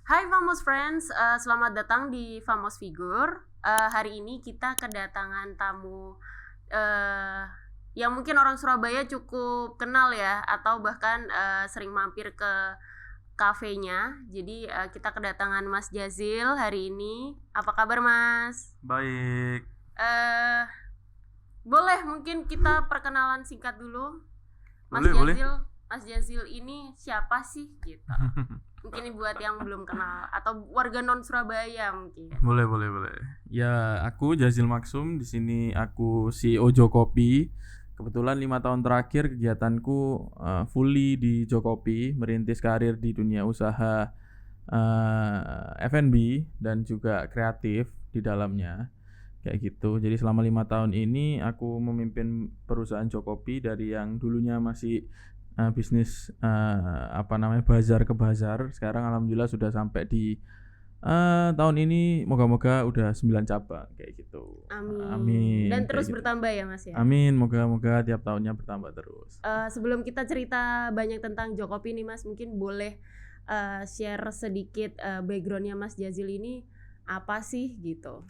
Hai Famos Friends, selamat datang di Famos Figure. Hari ini kita kedatangan tamu uh, yang mungkin orang Surabaya cukup kenal ya, atau bahkan sering mampir ke kafenya. Jadi kita kedatangan Mas Jazil hari ini. Apa kabar Mas? Baik. Uh, Boleh mungkin kita perkenalan singkat dulu. Boleh. Mas Jazil ini siapa sih gitu? Mungkin buat yang belum kenal atau warga non Surabaya mungkin. Boleh. Ya, aku Jazil Maksum. Di sini aku CEO Jokopi. Kebetulan 5 tahun terakhir kegiatanku fully di Jokopi, merintis karir di dunia usaha F&B dan juga kreatif di dalamnya. Kayak gitu. Jadi selama 5 tahun ini aku memimpin perusahaan Jokopi dari yang dulunya masih bisnis bazar ke bazar. Sekarang alhamdulillah sudah sampai di tahun ini moga-moga udah 9 cabang kayak gitu. Amin. Dan terus gitu. Bertambah ya Mas ya. Amin, moga-moga tiap tahunnya bertambah terus. Sebelum kita cerita banyak tentang Jokopi nih Mas, mungkin boleh share sedikit backgroundnya Mas Jazil ini apa sih gitu.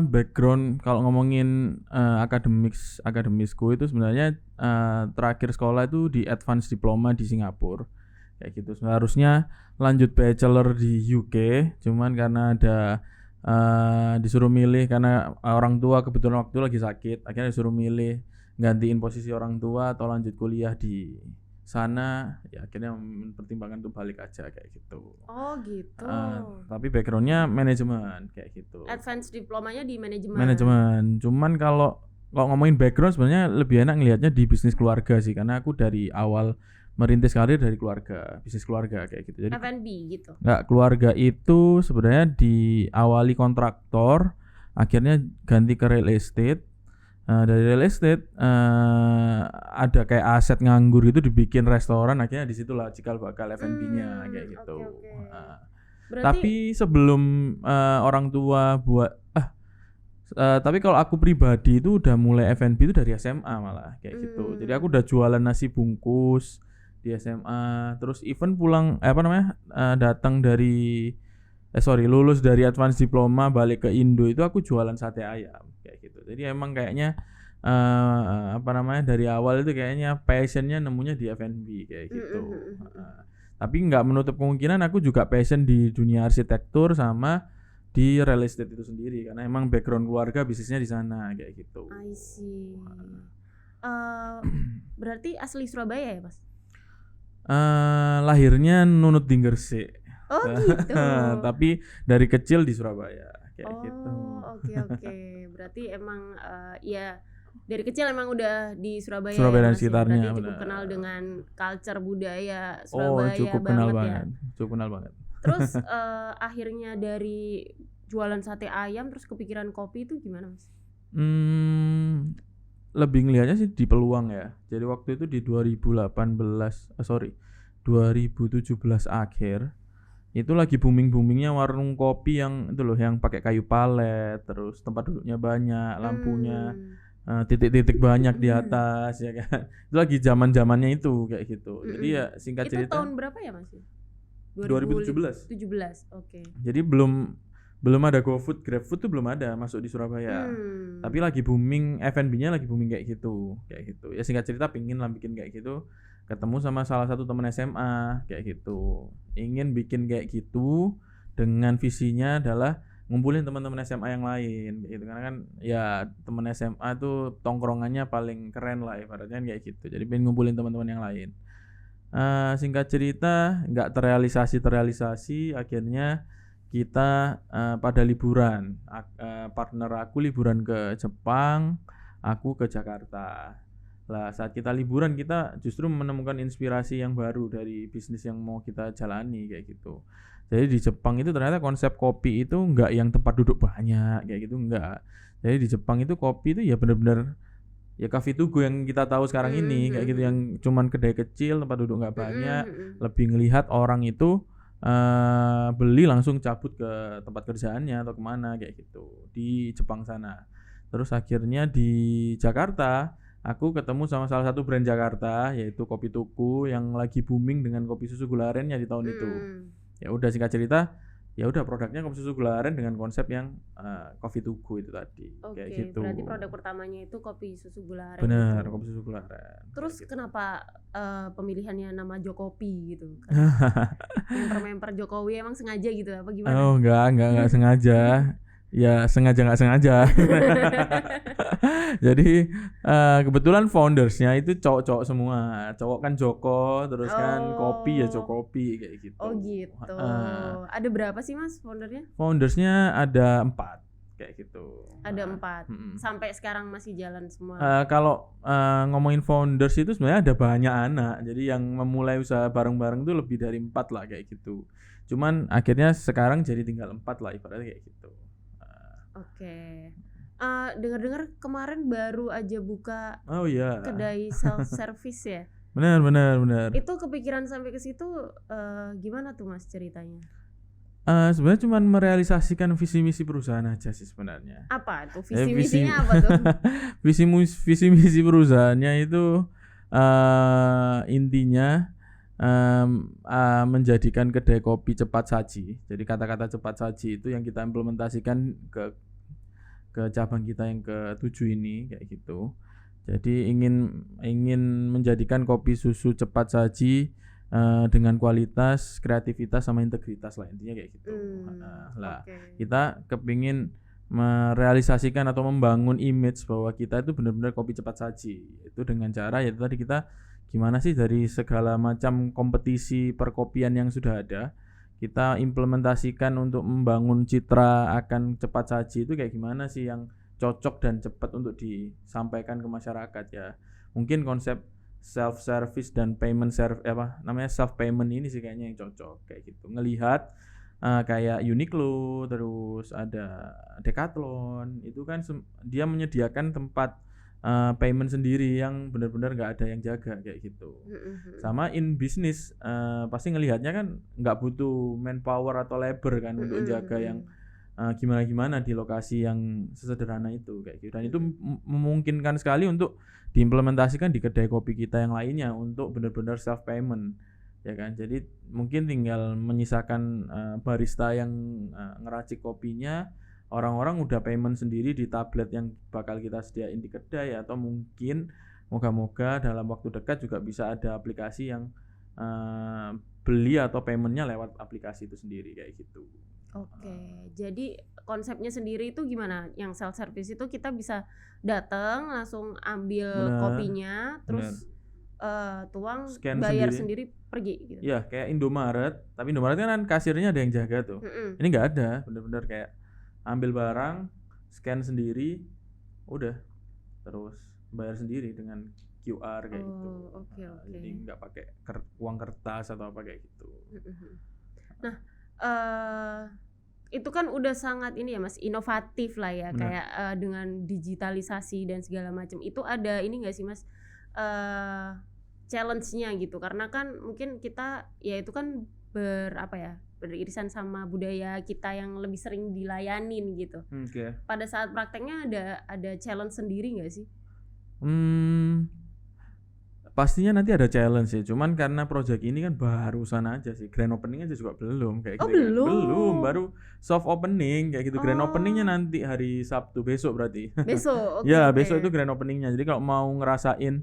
Background kalau ngomongin akademisku itu sebenarnya terakhir sekolah itu di advance diploma di Singapura kayak gitu. Seharusnya lanjut bachelor di UK, cuman karena ada disuruh milih karena orang tua kebetulan waktu itu lagi sakit, akhirnya disuruh milih gantiin posisi orang tua atau lanjut kuliah di sana, ya akhirnya mempertimbangkan tuh balik aja kayak gitu. Oh gitu. Tapi backgroundnya manajemen kayak gitu. Advance diplomanya di manajemen. Cuman kalau ngomongin background sebenarnya lebih enak ngelihatnya di bisnis keluarga sih, karena aku dari awal merintis karir dari keluarga, bisnis keluarga kayak gitu. Jadi F&B gitu. Enggak, keluarga itu sebenarnya diawali kontraktor, akhirnya ganti ke real estate. Dari real estate ada kayak aset nganggur itu dibikin restoran, akhirnya disitulah cikal bakal F&B-nya kayak gitu. Berarti... Tapi sebelum orang tua buat tapi kalau aku pribadi itu udah mulai F&B itu dari SMA malah kayak gitu. Jadi aku udah jualan nasi bungkus di SMA, terus even pulang datang dari lulus dari advance diploma balik ke Indo itu aku jualan sate ayam kayak gitu. Jadi emang kayaknya dari awal itu kayaknya passionnya nemunya di F&B kayak gitu. Tapi nggak menutup kemungkinan aku juga passion di dunia arsitektur sama di real estate itu sendiri, karena emang background keluarga bisnisnya di sana kayak gitu. I see. Berarti asli Surabaya ya, Mas? Lahirnya Nunut di Gresik. Oh gitu. Tapi dari kecil di Surabaya kayak gitu. Oke. Berarti emang ya dari kecil emang udah di Surabaya dan ya, sekitarnya. Berarti cukup kenal dengan culture budaya Surabaya cukup kenal banget. Cukup kenal banget. Terus akhirnya dari jualan sate ayam terus kepikiran kopi itu gimana Mas? Lebih ngelihatnya sih di peluang ya. Jadi waktu itu di 2017 akhir itu lagi boomingnya warung kopi yang itu loh, yang pakai kayu palet, terus tempat duduknya banyak, lampunya titik-titik banyak di atas ya kan. Itu lagi zaman-zamannya itu kayak gitu. Jadi ya singkat cerita. Itu tahun berapa ya Mas? 2017. Oke. Jadi belum ada GoFood, GrabFood tuh belum ada masuk di Surabaya. Tapi lagi booming, F&B-nya lagi booming kayak gitu. Ya singkat cerita pingin lah bikin kayak gitu. Ketemu sama salah satu teman SMA kayak gitu. Ingin bikin kayak gitu dengan visinya adalah ngumpulin teman-teman SMA yang lain gitu. Karena kan ya teman SMA tuh tongkrongannya paling keren lah ibaratnya kayak gitu. Jadi pengen ngumpulin teman-teman yang lain. Singkat cerita nggak terrealisasi, akhirnya kita pada liburan, partner aku liburan ke Jepang, aku ke Jakarta. Lah saat kita liburan kita justru menemukan inspirasi yang baru dari bisnis yang mau kita jalani kayak gitu. Jadi di Jepang itu ternyata konsep kopi itu enggak yang tempat duduk banyak kayak gitu, enggak. Jadi di Jepang itu kopi itu ya benar-benar ya cafe to go yang kita tahu sekarang ini kayak gitu, yang cuman kedai kecil, tempat duduk enggak banyak, lebih ngelihat orang itu beli langsung cabut ke tempat kerjaannya atau kemana kayak gitu di Jepang sana. Terus akhirnya di Jakarta aku ketemu sama salah satu brand Jakarta yaitu Kopi Tuku yang lagi booming dengan kopi susu gula arennya di tahun itu. Ya udah singkat cerita, ya udah produknya kopi susu gula aren dengan konsep yang coffee to go itu tadi. Kayak gitu. Berarti produk pertamanya itu kopi susu gula aren. Bener, gitu. kopi susu gula aren. Terus gitu. kenapa pemilihannya nama Jokopi gitu? Member Jokowi emang sengaja gitu apa gimana? Oh enggak sengaja. Ya sengaja nggak sengaja. Jadi kebetulan foundersnya itu cowok-cowok semua. Cowok kan Joko, terus kan kopi ya Jokopi kayak gitu. Oh gitu. Ada berapa sih Mas foundernya? Foundersnya ada 4 kayak gitu. Ada 4. Sampai sekarang masih jalan semua. Kalau ngomongin founders itu sebenarnya ada banyak anak. Jadi yang memulai usaha bareng-bareng itu lebih dari 4 lah kayak gitu. Cuman akhirnya sekarang jadi tinggal 4 lah ibaratnya kayak gitu. Oke. Dengar-dengar kemarin baru aja buka iya. kedai self service ya. Benar. Itu kepikiran sampai ke situ gimana tuh Mas ceritanya? Sebenarnya cuma merealisasikan visi misi perusahaan aja sih sebenarnya. Apa tuh visi misinya apa tuh? visi misi perusahaannya itu intinya menjadikan kedai kopi cepat saji. Jadi kata-kata cepat saji itu yang kita implementasikan ke cabang kita yang ke-7 ini kayak gitu. Jadi ingin menjadikan kopi susu cepat saji dengan kualitas, kreativitas sama integritas lah intinya kayak gitu. Kita kepingin merealisasikan atau membangun image bahwa kita itu benar-benar kopi cepat saji. Itu dengan cara ya tadi kita gimana sih dari segala macam kompetisi perkopian yang sudah ada kita implementasikan untuk membangun citra akan cepat saji itu kayak gimana sih yang cocok dan cepat untuk disampaikan ke masyarakat ya. Mungkin konsep self service dan payment self payment ini sih kayaknya yang cocok kayak gitu. Ngelihat kayak Uniqlo terus ada Decathlon itu kan dia menyediakan tempat payment sendiri yang benar-benar nggak ada yang jaga kayak gitu. Sama in bisnis pasti ngelihatnya kan nggak butuh manpower atau labor kan untuk jaga yang gimana di lokasi yang sesederhana itu kayak gitu. Dan itu memungkinkan sekali untuk diimplementasikan di kedai kopi kita yang lainnya untuk benar-benar self payment ya kan. Jadi mungkin tinggal menyisakan barista yang ngeracik kopinya, orang-orang udah payment sendiri di tablet yang bakal kita sediain di kedai, atau mungkin moga-moga dalam waktu dekat juga bisa ada aplikasi yang beli atau paymentnya lewat aplikasi itu sendiri kayak gitu. Oke, jadi konsepnya sendiri itu gimana? Yang self service itu kita bisa datang langsung ambil kopinya, terus tuang, scan bayar sendiri pergi gitu. Iya, kayak Indomaret, tapi Indomaret kan kasirnya ada yang jaga tuh. Ini nggak ada, bener-bener kayak ambil barang, scan sendiri, udah, terus bayar sendiri dengan QR kayak gitu. Jadi nggak pakai uang kertas atau apa kayak gitu. Nah, itu kan udah sangat ini ya Mas, inovatif lah ya. Bener. Kayak dengan digitalisasi dan segala macam. Itu ada ini nggak sih Mas, challenge-nya gitu? Karena kan mungkin kita ya itu kan beririsan sama budaya kita yang lebih sering dilayanin gitu. Pada saat prakteknya ada challenge sendiri nggak sih? Pastinya nanti ada challenge sih. Cuman karena project ini kan barusan aja sih. Grand opening aja juga belum kayak gitu. Belum. Kan. Belum, baru soft opening kayak gitu. Grand openingnya nanti hari Sabtu besok berarti. Besok. Ya, besok itu grand openingnya. Jadi kalau mau ngerasain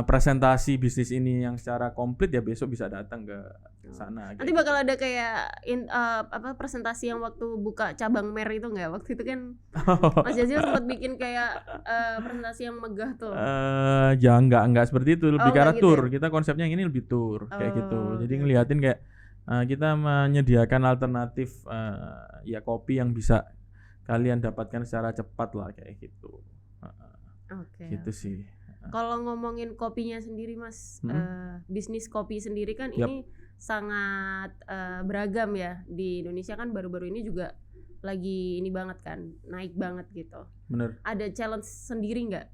presentasi bisnis ini yang secara komplit ya besok bisa datang ke sana. Nanti bakal ada kayak presentasi yang waktu buka cabang Mer itu nggak? Waktu itu kan Mas Jazil sempat bikin kayak presentasi yang megah tuh. Ya enggak seperti itu, lebih ke arah tour. Ya? Kita konsepnya yang ini lebih tour kayak gitu. Jadi ngeliatin kayak kita menyediakan alternatif ya kopi yang bisa kalian dapatkan secara cepat lah kayak gitu. Gitu sih. Kalau ngomongin kopinya sendiri Mas, bisnis kopi sendiri kan ini sangat beragam ya. Di Indonesia kan baru-baru ini juga lagi ini banget kan, naik banget gitu. Bener. Ada challenge sendiri nggak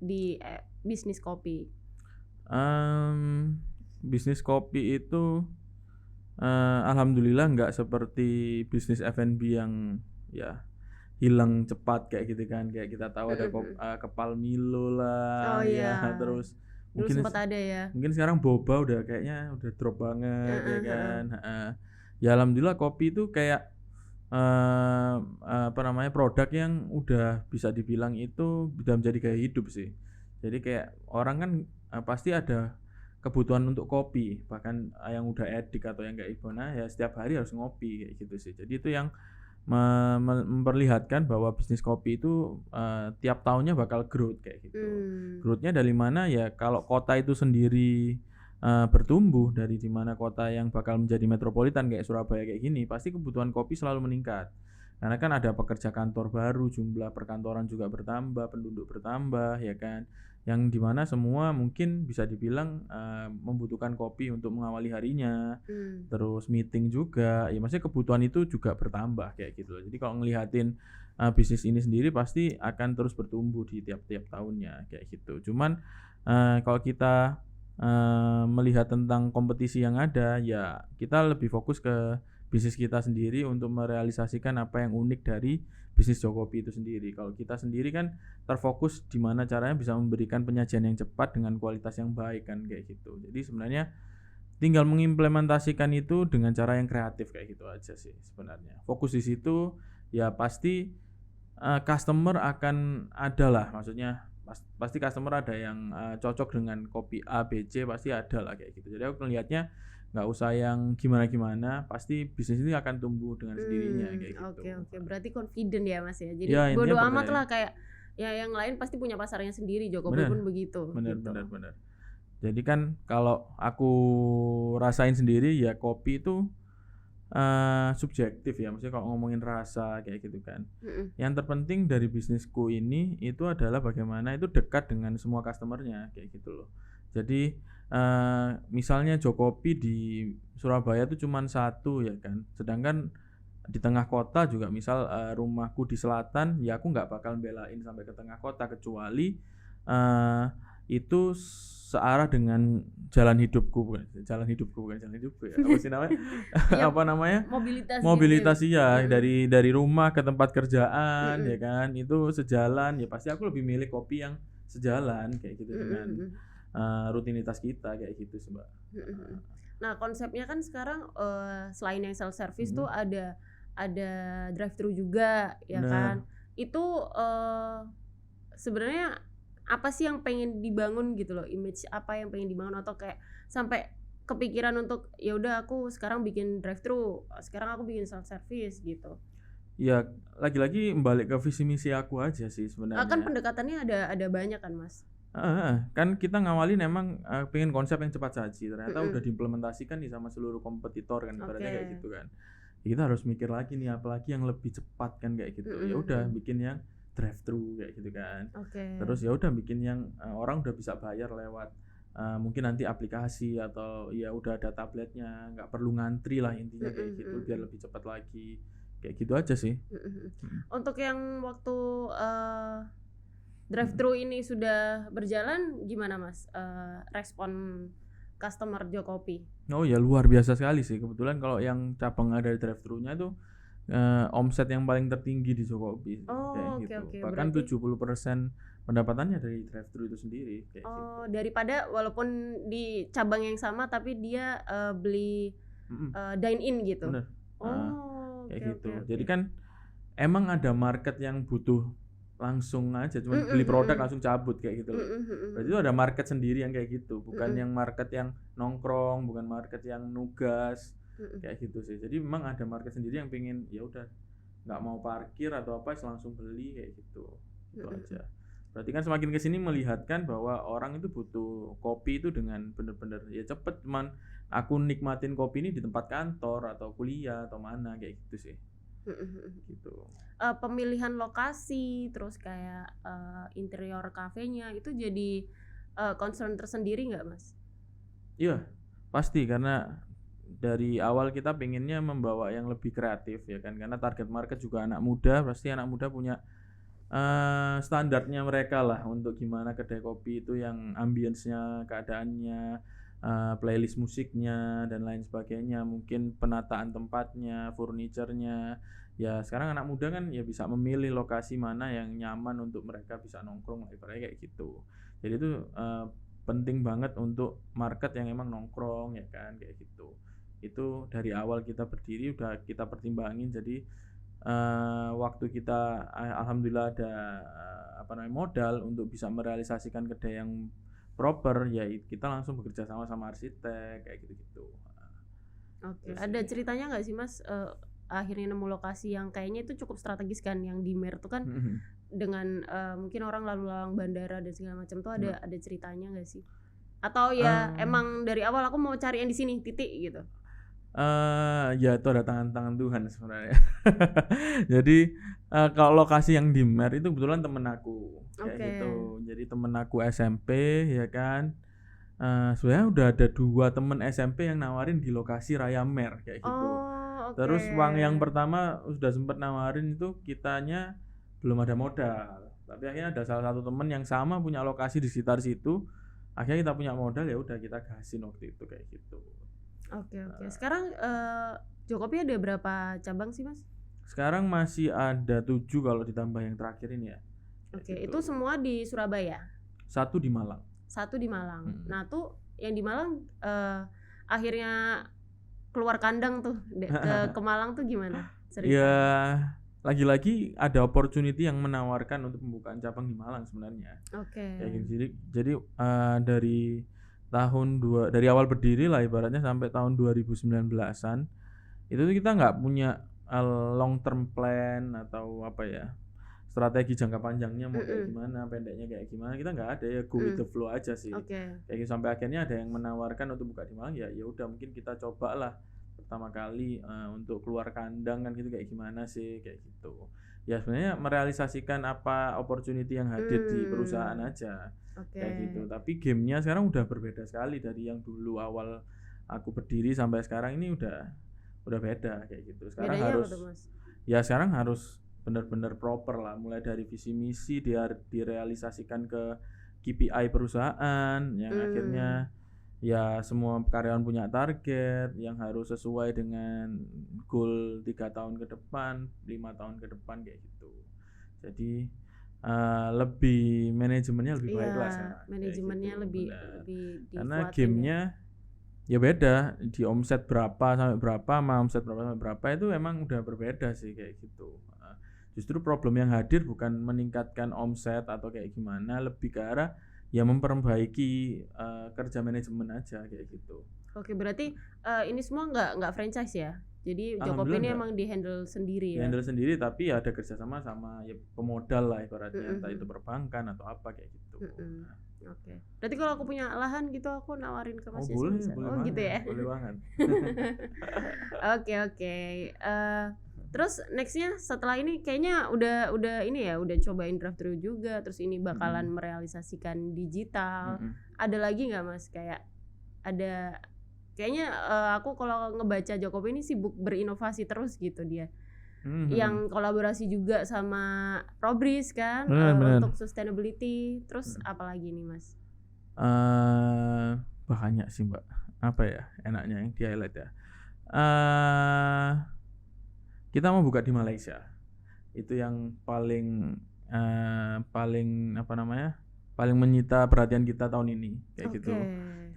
di bisnis kopi? Bisnis kopi itu alhamdulillah nggak seperti bisnis F&B yang ya hilang cepat kayak gitu kan. Kayak kita tahu ada Kepal Milo lah, ya terus Dulu sempat ada ya. Mungkin sekarang boba udah kayaknya udah drop banget ya kan. Ya alhamdulillah kopi itu kayak produk yang udah bisa dibilang itu udah menjadi gaya hidup sih. Jadi kayak orang kan pasti ada kebutuhan untuk kopi, bahkan yang udah edik atau yang kayak Ibona ya setiap hari harus ngopi kayak gitu sih. Jadi itu yang memperlihatkan bahwa bisnis kopi itu tiap tahunnya bakal growth kayak gitu. Growthnya dari mana ya, kalau kota itu sendiri bertumbuh dari dimana kota yang bakal menjadi metropolitan kayak Surabaya kayak gini, pasti kebutuhan kopi selalu meningkat. Karena kan ada pekerja kantor baru, jumlah perkantoran juga bertambah, penduduk bertambah ya kan. Yang dimana semua mungkin bisa dibilang membutuhkan kopi untuk mengawali harinya, terus meeting juga, ya maksudnya kebutuhan itu juga bertambah kayak gitu. Jadi kalau ngelihatin bisnis ini sendiri pasti akan terus bertumbuh di tiap-tiap tahunnya kayak gitu. Cuman kalau kita melihat tentang kompetisi yang ada, ya kita lebih fokus ke bisnis kita sendiri untuk merealisasikan apa yang unik dari bisnis Jokopi itu sendiri. Kalau kita sendiri kan terfokus di mana caranya bisa memberikan penyajian yang cepat dengan kualitas yang baik kan kayak gitu. Jadi sebenarnya tinggal mengimplementasikan itu dengan cara yang kreatif kayak gitu aja sih sebenarnya. Fokus di situ ya pasti customer akan ada lah, maksudnya pasti customer ada yang cocok dengan kopi A, B, C, pasti ada lah kayak gitu. Jadi aku melihatnya nggak usah yang gimana-gimana, pasti bisnis ini akan tumbuh dengan sendirinya kayak gitu. Oke. Berarti confident ya Mas ya. Jadi ya, bodo amat lah, kayak ya yang lain pasti punya pasarnya sendiri. Jokowi pun begitu. Bener. Jadi kan kalau aku rasain sendiri ya kopi itu subjektif ya, maksudnya kalau ngomongin rasa kayak gitu kan. Yang terpenting dari bisnisku ini itu adalah bagaimana itu dekat dengan semua customernya kayak gitu loh. Jadi misalnya Jokopi di Surabaya itu cuma satu ya kan, sedangkan di tengah kota juga misal rumahku di selatan, ya aku nggak bakal belain sampai ke tengah kota kecuali itu searah dengan jalan hidupku bukan jalan hidupku ya, apa sih namanya apa namanya mobilitas ya, dari rumah ke tempat kerjaan ya kan, itu sejalan, ya pasti aku lebih milih kopi yang sejalan kayak gitu dengan rutinitas kita kayak gitu sih Mbak. Nah konsepnya kan sekarang selain yang self service tuh ada drive thru juga ya kan. Itu sebenarnya apa sih yang pengen dibangun gitu loh, image apa yang pengen dibangun, atau kayak sampai kepikiran untuk ya udah aku sekarang bikin drive thru, sekarang aku bikin self service gitu. Ya lagi-lagi balik ke visi misi aku aja sih sebenarnya. Kan pendekatannya ada banyak kan Mas. Kan kita ngawalin emang pengen konsep yang cepat saji, ternyata udah diimplementasikan nih sama seluruh kompetitor kan, ibaratnya kayak gitu kan. Ya, kita harus mikir lagi nih apalagi yang lebih cepat kan kayak gitu. Ya udah bikin yang drive thru kayak gitu kan. Terus ya udah bikin yang orang udah bisa bayar lewat mungkin nanti aplikasi atau ya udah ada tabletnya, nggak perlu ngantri lah intinya kayak gitu, biar lebih cepat lagi kayak gitu aja sih. Untuk yang waktu drive thru ini sudah berjalan gimana Mas respon customer Jokopi? Oh ya luar biasa sekali sih, kebetulan kalau yang cabang ada di drive thru-nya tuh omset yang paling tertinggi di Jokopi kayak gitu. Bahkan berarti 70% pendapatannya dari drive thru itu sendiri kayak gitu. Daripada walaupun di cabang yang sama tapi dia beli dine in gitu. Bener. Kayak gitu. Jadi kan emang ada market yang butuh langsung aja cuma beli produk langsung cabut kayak gitu loh. Berarti itu ada market sendiri yang kayak gitu, bukan yang market yang nongkrong, bukan market yang nugas kayak gitu sih. Jadi memang ada market sendiri yang pengen ya udah nggak mau parkir atau apa langsung beli kayak gitu. Itu aja. Berarti kan semakin kesini melihatkan bahwa orang itu butuh kopi itu dengan bener-bener ya cepet, cuman aku nikmatin kopi ini di tempat kantor atau kuliah atau mana kayak gitu sih. Gitu. Pemilihan lokasi terus kayak interior kafenya itu jadi concern tersendiri nggak Mas? Iya pasti, karena dari awal kita pengennya membawa yang lebih kreatif ya kan, karena target market juga anak muda, pasti anak muda punya standarnya mereka lah untuk gimana kedai kopi itu yang ambience-nya, keadaannya, playlist musiknya dan lain sebagainya, mungkin penataan tempatnya, furniturnya. Ya sekarang anak muda kan ya bisa memilih lokasi mana yang nyaman untuk mereka bisa nongkrong, ibaratnya kayak gitu. Jadi itu penting banget untuk market yang emang nongkrong ya kan kayak gitu. Itu dari awal kita berdiri udah kita pertimbangin, jadi waktu kita alhamdulillah ada modal untuk bisa merealisasikan kedai yang proper, ya kita langsung bekerja sama arsitek kayak gitu-gitu. Oke, ada ceritanya nggak sih Mas akhirnya nemu lokasi yang kayaknya itu cukup strategis kan, yang di Mer tuh kan dengan mungkin orang lalu lalang bandara dan segala macam tuh ada ceritanya nggak sih? Atau ya emang dari awal aku mau cari yang di sini titik gitu? Ya itu ada tangan Tuhan sebenarnya. Jadi kalau lokasi yang di Mer itu kebetulan temen aku kayak gitu. Jadi temen aku SMP ya kan. Sebenarnya udah ada 2 temen SMP yang nawarin di lokasi Raya Mer kayak gitu. Terus yang pertama sudah sempat nawarin itu, kitanya belum ada modal. Tapi akhirnya ada salah satu temen yang sama punya lokasi di sekitar situ. Akhirnya kita punya modal, ya udah kita gasin waktu itu kayak gitu. Oke. Sekarang Jokopi ada berapa cabang sih Mas? Sekarang masih ada 7 kalau ditambah yang terakhir ini ya. Oke, gitu. Itu semua di Surabaya? 1 di Malang. Nah tuh yang di Malang akhirnya keluar kandang tuh ke Malang tuh gimana? Ya lagi-lagi ada opportunity yang menawarkan untuk pembukaan cabang di Malang sebenarnya. Oke. Jadi dari awal berdiri lah ibaratnya sampai tahun 2019-an itu kita nggak punya long term plan atau strategi jangka panjangnya mau kayak gimana, pendeknya kayak gimana, kita nggak ada, ya go with the flow aja sih. Kayak gitu, sampai akhirnya ada yang menawarkan untuk buka di Malang, ya udah mungkin kita cobalah pertama kali untuk keluar kandang kan gitu, kayak gimana sih kayak gitu. Ya sebenarnya merealisasikan apa opportunity yang hadir di perusahaan aja. Kayak gitu. Tapi gamenya sekarang udah berbeda sekali dari yang dulu awal aku berdiri sampai sekarang, ini udah beda kayak gitu. Sekarang sekarang harus benar-benar proper lah, mulai dari visi misi dia direalisasikan ke KPI perusahaan yang akhirnya ya semua karyawan punya target yang harus sesuai dengan goal 3 tahun ke depan, 5 tahun ke depan kayak gitu. Jadi lebih manajemennya lebih baik lah sekarang. Manajemennya gitu, lebih karena gamenya ya beda, di omset berapa sampai berapa sama omset berapa sampai berapa itu emang udah berbeda sih kayak gitu. Justru problem yang hadir bukan meningkatkan omset atau kayak gimana, lebih ke arah ya memperbaiki kerja manajemen aja kayak gitu. Oke, berarti ini semua nggak franchise ya? Jadi Jokopi ini emang di-handle sendiri ya? Di-handle sendiri, tapi ya ada kerjasama sama ya pemodal lah ibaratnya, entah itu perbankan atau apa kayak gitu. Oke. Berarti kalau aku punya lahan gitu aku nawarin ke Mas boleh, bisa? Boleh gitu ya? Boleh banget. Oke. Terus nextnya setelah ini kayaknya udah ini ya, udah cobain drive-thru juga, terus ini bakalan merealisasikan digital. Ada lagi nggak Mas, kayak ada kayaknya aku kalau ngebaca Jokopi ini sibuk berinovasi terus gitu dia. Yang kolaborasi juga sama Probris kan, untuk sustainability. Terus apalagi nih Mas? Banyak sih Mbak. Apa ya enaknya yang di highlight ya? Kita mau buka di Malaysia. Itu yang paling paling menyita perhatian kita tahun ini kayak gitu.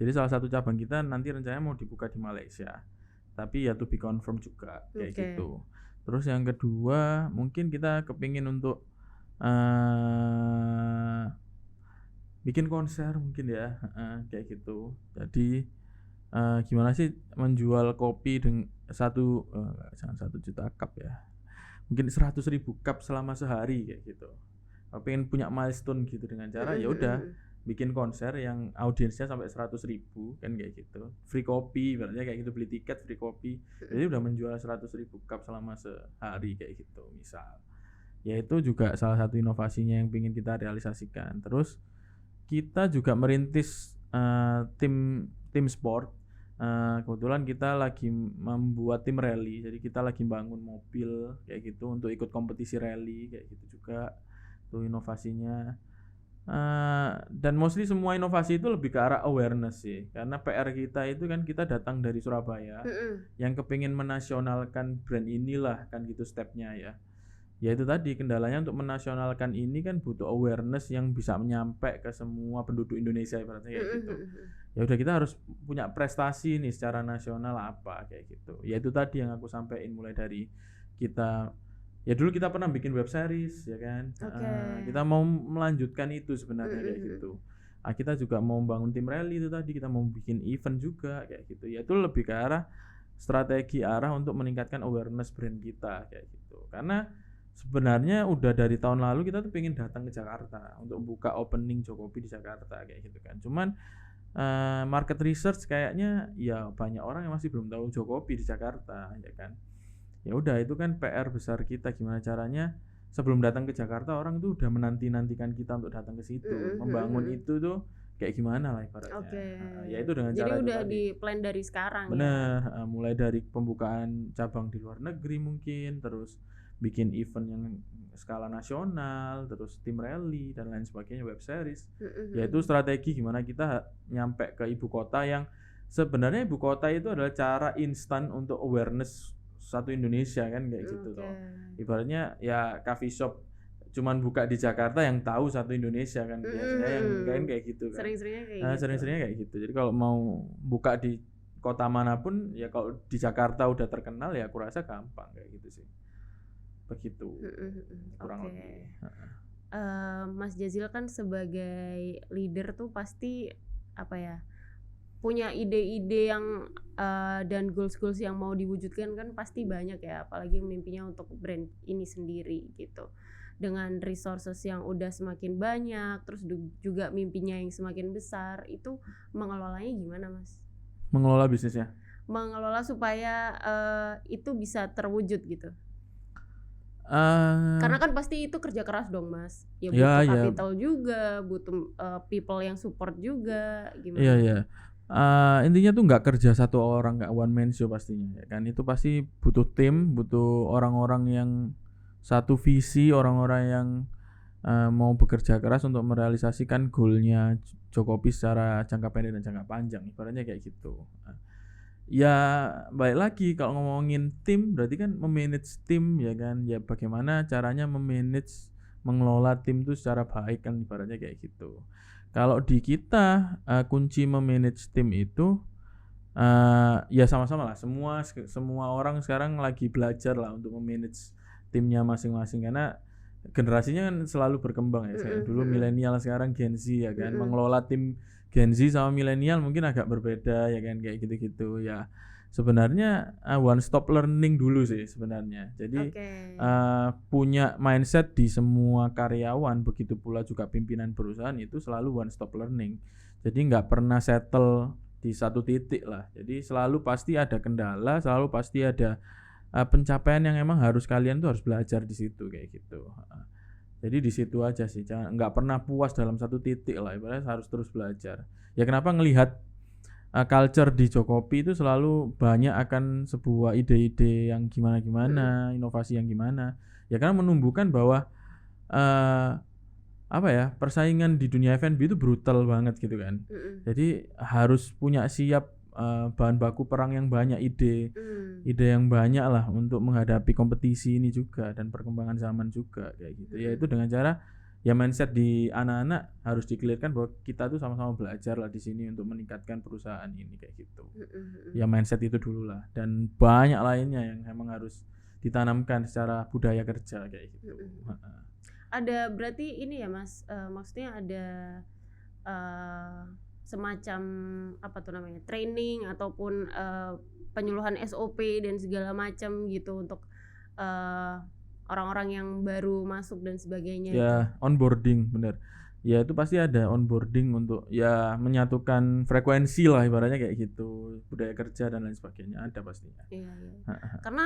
Jadi salah satu cabang kita nanti rencananya mau dibuka di Malaysia. Tapi ya to be confirm juga kayak gitu. Terus yang kedua mungkin kita kepingin untuk bikin konser mungkin ya, kayak gitu. Jadi gimana sih menjual kopi dengan jangan 1 juta cup ya, mungkin 100.000 cup selama sehari kayak gitu. Pengen punya milestone gitu dengan cara ya udah bikin konser yang audiensnya sampai 100.000 kan kayak gitu, free kopi berarti kayak gitu, beli tiket free kopi, jadi udah menjual 100.000 cup selama sehari kayak gitu misal. Ya itu juga salah satu inovasinya yang ingin kita realisasikan. Terus kita juga merintis tim sport. Kebetulan kita lagi membuat tim rally, jadi kita lagi bangun mobil kayak gitu untuk ikut kompetisi rally kayak gitu juga. Itu inovasinya. Dan mostly semua inovasi itu lebih ke arah awareness sih, karena PR kita itu kan kita datang dari Surabaya yang kepingin menasionalkan brand inilah kan gitu stepnya ya. ya itu tadi kendalanya untuk menasionalkan ini kan butuh awareness yang bisa nyampe ke semua penduduk Indonesia ibaratnya kayak gitu. Ya udah kita harus punya prestasi nih secara nasional apa kayak gitu. Ya itu tadi yang aku sampaikan mulai dari kita ya dulu kita pernah bikin web series ya kan. Kita mau melanjutkan itu sebenarnya kayak gitu. Kita juga mau bangun tim rally itu tadi, kita mau bikin event juga kayak gitu. Ya itu lebih ke arah strategi arah untuk meningkatkan awareness brand kita kayak gitu. Karena sebenarnya udah dari tahun lalu kita tuh pengen datang ke Jakarta untuk buka opening Jokopi di Jakarta kayak gitu kan. Cuman market research kayaknya ya banyak orang yang masih belum tahu Jokopi di Jakarta ya kan. Ya udah itu kan PR besar kita, gimana caranya sebelum datang ke Jakarta orang tuh udah menanti-nantikan kita untuk datang ke situ. Membangun itu tuh kayak gimana lah ibaratnya. Ya itu dengan jadi cara udah itu di plan dari sekarang. Bener, ya. Mulai dari pembukaan cabang di luar negeri mungkin, terus bikin event yang skala nasional, terus tim rally dan lain sebagainya, web series. Yaitu strategi gimana kita nyampe ke ibu kota yang sebenarnya ibu kota itu adalah cara instan untuk awareness satu Indonesia kan kayak gitu toh. Ibaratnya ya coffee shop cuman buka di Jakarta yang tahu satu Indonesia kan biasanya yang kayak gitu kan. Sering-seringnya kayak gitu. Jadi kalau mau buka di kota manapun ya kalau di Jakarta udah terkenal ya aku rasa gampang kayak gitu sih. Begitu. Kurang lebih. Mas Jazil kan sebagai leader tuh pasti apa ya? Punya ide-ide yang dan goals-goals yang mau diwujudkan kan pasti banyak ya, apalagi mimpinya untuk brand ini sendiri gitu. Dengan resources yang udah semakin banyak, terus juga mimpinya yang semakin besar, itu mengelolanya gimana, Mas? Mengelola bisnisnya? Mengelola supaya itu bisa terwujud gitu. Karena kan pasti itu kerja keras dong, Mas. Ya butuh capital juga, butuh people yang support juga, gimana? Iya. Intinya tuh nggak kerja satu orang, nggak one man show pastinya ya kan. Itu pasti butuh tim, butuh orang-orang yang satu visi, orang-orang yang mau bekerja keras untuk merealisasikan goalnya Jokopi secara jangka pendek dan jangka panjang, ibaratnya kayak gitu. Ya balik lagi kalau ngomongin tim berarti kan memanage tim ya kan, ya bagaimana caranya memanage mengelola tim itu secara baik kan ibaratnya kayak gitu. Kalau di kita kunci memanage tim itu ya sama-sama lah, semua orang sekarang lagi belajar lah untuk memanage timnya masing-masing karena generasinya kan selalu berkembang ya. Dulu milenial, sekarang Gen Z ya kan. Mengelola tim Gen Z sama milenial mungkin agak berbeda ya kan kayak gitu-gitu ya. Sebenarnya one stop learning dulu sih sebenarnya. Jadi punya mindset di semua karyawan, begitu pula juga pimpinan perusahaan itu selalu one stop learning. Jadi nggak pernah settle di satu titik lah. Jadi selalu pasti ada kendala, selalu pasti ada pencapaian yang emang harus kalian tuh harus belajar di situ kayak gitu. Jadi di situ aja sih, jangan nggak pernah puas dalam satu titik lah, ibaratnya harus terus belajar. Ya kenapa ngelihat culture di Jokopi itu selalu banyak akan sebuah ide-ide yang gimana-gimana, inovasi yang gimana. Ya karena menumbuhkan bahwa persaingan di dunia F&B itu brutal banget gitu kan. Jadi harus punya siap bahan baku perang yang banyak, ide yang banyak lah untuk menghadapi kompetisi ini juga dan perkembangan zaman juga kayak gitu. Ya itu dengan cara ya mindset di anak-anak harus dikelirkan bahwa kita tuh sama-sama belajar lah di sini untuk meningkatkan perusahaan ini kayak gitu. Ya mindset itu dulu lah, dan banyak lainnya yang emang harus ditanamkan secara budaya kerja kayak gitu. Ada berarti ini ya Mas, maksudnya ada semacam apa tuh namanya, training ataupun penyuluhan SOP dan segala macam gitu untuk orang-orang yang baru masuk dan sebagainya. Ya itu. Onboarding bener. Ya itu pasti ada onboarding untuk ya menyatukan frekuensi lah ibaratnya kayak gitu, budaya kerja dan lain sebagainya ada pastinya. Iya. Karena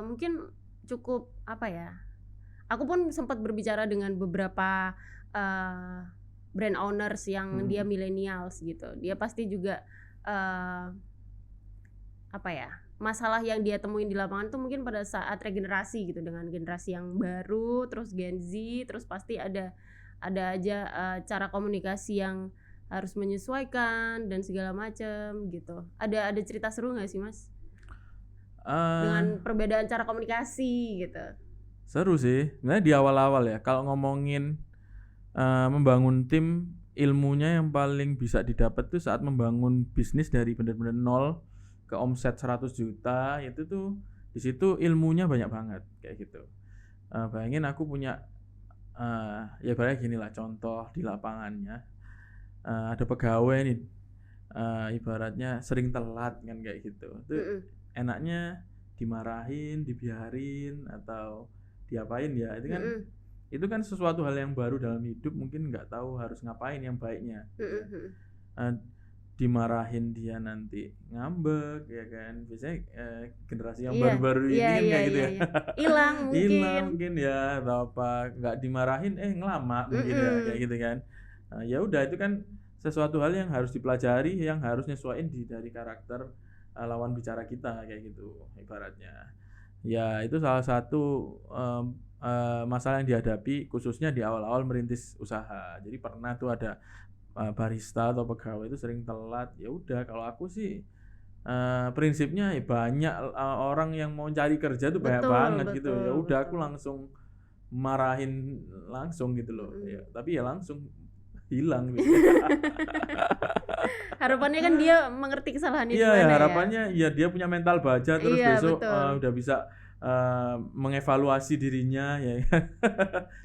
mungkin cukup apa ya? Aku pun sempat berbicara dengan beberapa brand owners yang dia millennials gitu. Dia pasti juga masalah yang dia temuin di lapangan tuh mungkin pada saat regenerasi gitu, dengan generasi yang baru, terus Gen Z, terus pasti ada aja cara komunikasi yang harus menyesuaikan dan segala macam gitu. Ada cerita seru nggak sih Mas? Dengan perbedaan cara komunikasi gitu. Seru sih. Sebenarnya di awal-awal ya, kalau ngomongin membangun tim, ilmunya yang paling bisa didapat tuh saat membangun bisnis dari benar-benar nol ke omset 100 juta, itu tuh di situ ilmunya banyak banget kayak gitu. Bayangin aku punya ya kayak gini lah contoh di lapangannya. Ada pegawai nih, ibaratnya sering telat kan kayak gitu. Itu enaknya dimarahin, dibiarin atau diapain ya? Itu kan sesuatu hal yang baru dalam hidup, mungkin nggak tahu harus ngapain yang baiknya. Dimarahin dia nanti ngambek ya kan, biasanya generasi yang baru-baru ini kan kayak gitu ya, hilang mungkin ya atau apa, nggak dimarahin ngelama mungkin ya kayak gitu kan. Ya udah, itu kan sesuatu hal yang harus dipelajari, yang harus nyesuaiin dari karakter lawan bicara kita kayak gitu ibaratnya. Ya itu salah satu masalah yang dihadapi khususnya di awal-awal merintis usaha. Jadi pernah tuh ada barista atau pegawai itu sering telat. Ya udah, kalau aku sih prinsipnya banyak orang yang mau cari kerja tuh banyak banget gitu. Ya udah, aku langsung marahin langsung gitu loh. Ya, tapi ya langsung hilang gitu. Harapannya kan dia mengerti kesalahan itu. Iya, harapannya ya dia punya mental baja, terus besok udah bisa mengevaluasi dirinya ya.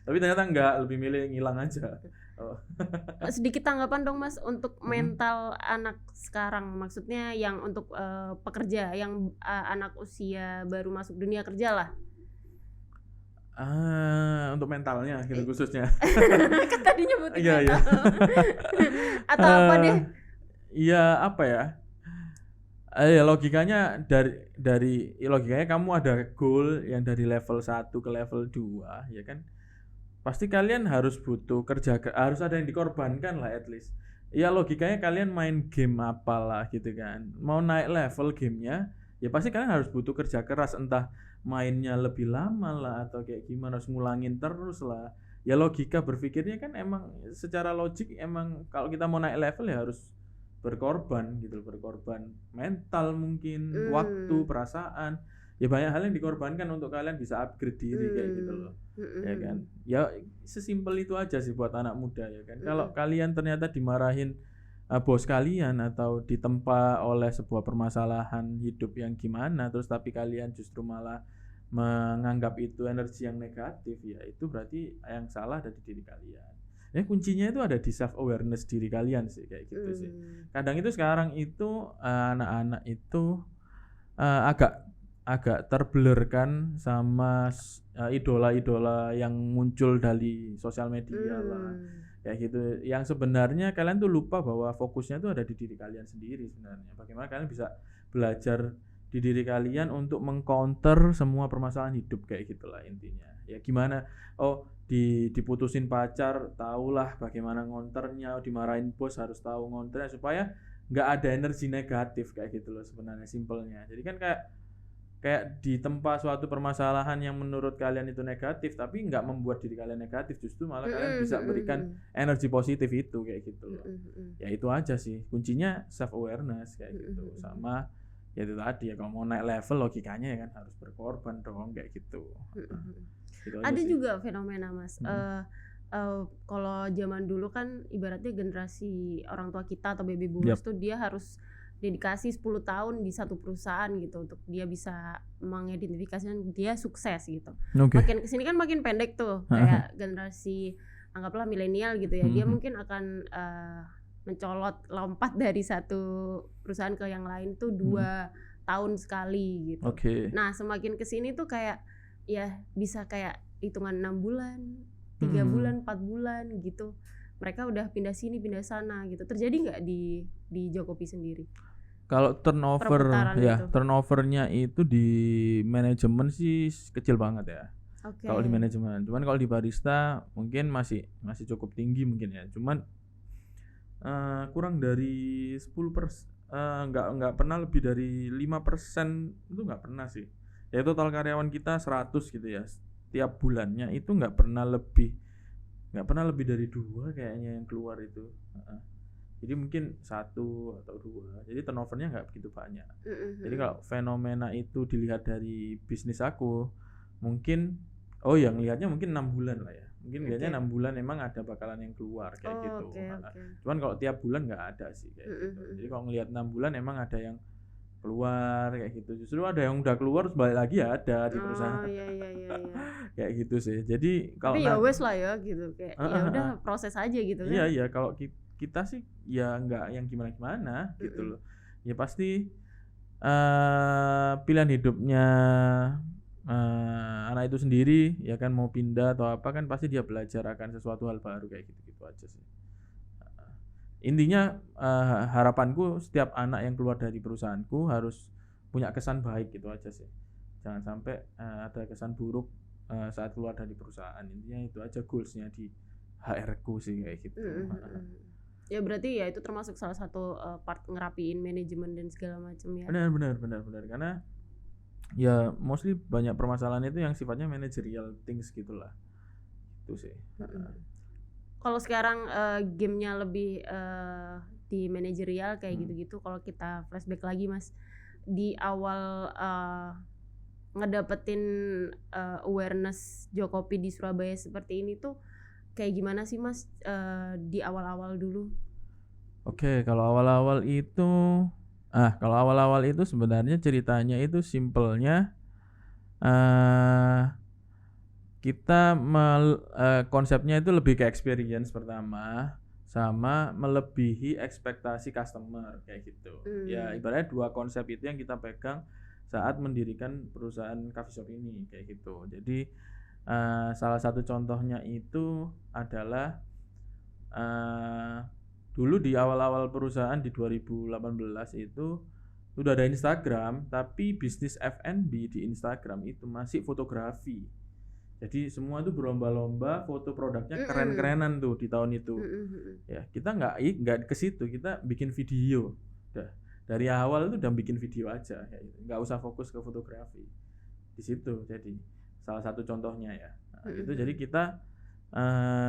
Tapi ternyata enggak, lebih milih ngilang aja. Sedikit tanggapan dong Mas untuk mental anak sekarang, maksudnya yang untuk pekerja yang anak usia baru masuk dunia kerja lah. Untuk mentalnya gitu khususnya. Kan tadi nyebutin mental. Atau apa deh? Iya, apa ya? Ya logikanya dari logikanya kamu ada goal yang dari level 1 ke level 2 ya kan? Pasti kalian harus butuh kerja, harus ada yang dikorbankan lah at least. Ya logikanya kalian main game apalah gitu kan. Mau naik level gamenya, ya pasti kalian harus butuh kerja keras, entah mainnya lebih lama lah atau kayak gimana, harus ngulangin terus lah. Ya logika berpikirnya kan emang secara logik emang kalau kita mau naik level ya harus berkorban gitu, berkorban mental mungkin, waktu, perasaan. Ya banyak hal yang dikorbankan untuk kalian bisa upgrade diri kayak gitu loh. Ya kan? Ya sesimpel itu aja sih buat anak muda ya kan. Kalau kalian ternyata dimarahin bos kalian atau ditempa oleh sebuah permasalahan hidup yang gimana, terus tapi kalian justru malah menganggap itu energi yang negatif, ya itu berarti yang salah ada di diri kalian. Ya kuncinya itu ada di self awareness diri kalian sih kayak gitu sih. Kadang itu sekarang itu anak-anak itu agak terblurkan sama idola-idola yang muncul dari sosial media lah kayak gitu, yang sebenarnya kalian tuh lupa bahwa fokusnya tuh ada di diri kalian sendiri sebenarnya. Bagaimana kalian bisa belajar di diri kalian untuk mengcounter semua permasalahan hidup kayak gitulah intinya. Ya gimana, diputusin pacar, tahulah bagaimana ngonternya, dimarahin bos harus tahu ngonternya supaya nggak ada energi negatif kayak gitu loh sebenarnya simpelnya. Jadi kan kayak ditempa suatu permasalahan yang menurut kalian itu negatif tapi nggak membuat diri kalian negatif, justru malah kalian bisa berikan energi positif itu kayak gitu loh. Ya itu aja sih kuncinya, self awareness kayak gitu. Sama ya itu tadi ya, kalau mau naik level logikanya ya kan harus berkorban dong kayak gitu. Gitu ada sih juga fenomena Mas, kalau zaman dulu kan ibaratnya generasi orang tua kita atau baby boomers tuh dia harus dedikasi 10 tahun di satu perusahaan gitu untuk dia bisa mengidentifikasikan dia sukses gitu. Makin kesini kan makin pendek tuh, kayak generasi anggaplah milenial gitu ya, dia mungkin akan mencolot lompat dari satu perusahaan ke yang lain tuh 2 tahun sekali gitu. Nah semakin kesini tuh kayak ya bisa kayak hitungan 6 bulan, 3 bulan, 4 bulan gitu. Mereka udah pindah sini, pindah sana gitu. Terjadi nggak di Jokopi sendiri? Kalau turnovernya itu di manajemen sih kecil banget ya. Kalau di manajemen, cuman kalau di barista mungkin masih cukup tinggi mungkin ya. Cuman kurang dari 10%, nggak pernah lebih dari 5% itu nggak pernah sih. Ya total karyawan kita 100 gitu ya. Tiap bulannya itu nggak pernah lebih dari 2 kayaknya yang keluar itu. Jadi mungkin 1 atau 2. Jadi turnovernya nggak begitu banyak. Jadi kalau fenomena itu dilihat dari bisnis aku, mungkin Oh ya ngelihatnya mungkin 6 bulan lah ya. Mungkin ngelihatnya 6 bulan emang ada bakalan yang keluar kayak gitu. Okay. Cuman kalau tiap bulan nggak ada sih kayak gitu. Jadi kalau ngelihat 6 bulan emang ada yang keluar kayak gitu. Justru ada yang udah keluar terus balik lagi ya ada di perusahaan. Oh iya. Kayak gitu sih. Jadi kalau tapi ya wes lah ya gitu kayak ya udah proses aja gitu kan. Iya kalau kita sih ya nggak yang gimana gitu loh. Ya pasti pilihan hidupnya anak itu sendiri ya kan, mau pindah atau apa kan pasti dia belajar akan sesuatu hal baru kayak gitu aja sih. Intinya harapanku setiap anak yang keluar dari perusahaanku harus punya kesan baik gitu aja sih. Jangan sampai ada kesan buruk saat keluar dari perusahaan. Intinya itu aja goalsnya di HR ku sih kayak gitu. Ya berarti ya itu termasuk salah satu part ngerapiin manajemen dan segala macam ya. Benar karena ya mostly banyak permasalahan itu yang sifatnya managerial things gitulah. Itu sih. Kalau sekarang gamenya lebih di manajerial kayak gitu-gitu. Kalau kita flashback lagi Mas, di awal ngedapetin awareness Jokopi di Surabaya seperti ini tuh kayak gimana sih Mas di awal-awal dulu? Oke, kalau awal-awal itu sebenarnya ceritanya itu simpelnya kita konsepnya itu lebih ke experience pertama sama melebihi ekspektasi customer kayak gitu. Ya ibaratnya 2 konsep itu yang kita pegang saat mendirikan perusahaan coffee shop ini kayak gitu. Jadi salah satu contohnya itu adalah dulu di awal-awal perusahaan di 2018 itu udah ada Instagram, tapi bisnis F&B di Instagram itu masih fotografi. Jadi semua itu berlomba-lomba foto produknya keren-kerenan tuh di tahun itu. Ya kita nggak ke situ, kita bikin video. Udah dari awal itu udah bikin video aja, ya, nggak usah fokus ke fotografi. Di situ jadi salah satu contohnya ya. Itu jadi kita